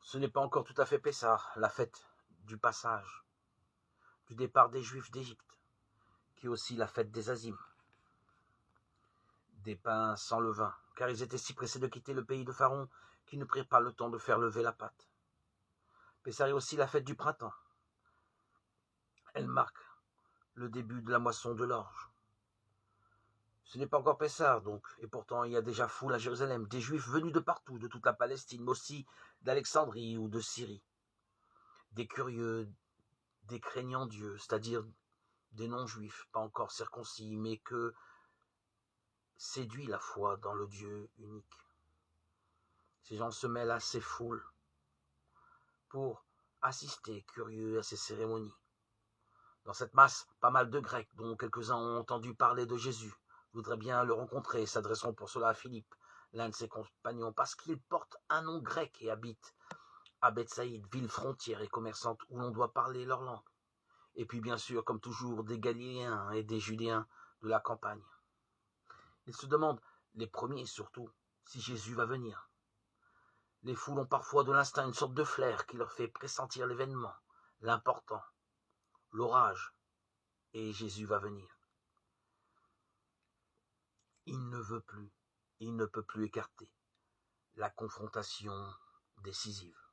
Ce n'est pas encore tout à fait Pessah, la fête du passage, du départ des Juifs d'Égypte, qui est aussi la fête des Azimes, des pains sans levain, car ils étaient si pressés de quitter le pays de Pharaon qu'ils ne prirent pas le temps de faire lever la pâte. Pessah est aussi la fête du printemps. Elle marque le début de la moisson de l'orge. Ce n'est pas encore Pessah, donc, et pourtant il y a déjà foule à Jérusalem, des Juifs venus de partout, de toute la Palestine, mais aussi d'Alexandrie ou de Syrie. Des curieux, des craignants Dieu, c'est-à-dire des non-juifs, pas encore circoncis, mais que séduit la foi dans le Dieu unique. Ces gens se mêlent à ces foules pour assister, curieux, à ces cérémonies. Dans cette masse, pas mal de Grecs, dont quelques-uns ont entendu parler de Jésus, voudraient bien le rencontrer et s'adresseront pour cela à Philippe, l'un de ses compagnons, parce qu'il porte un nom grec et habite à Bethsaïde, ville frontière et commerçante où l'on doit parler leur langue. Et puis bien sûr, comme toujours, des Galiléens et des Judéens de la campagne. Ils se demandent, les premiers surtout, si Jésus va venir. Les foules ont parfois de l'instinct une sorte de flair qui leur fait pressentir l'événement, l'important, l'orage, et Jésus va venir. Il ne veut plus, il ne peut plus écarter la confrontation décisive.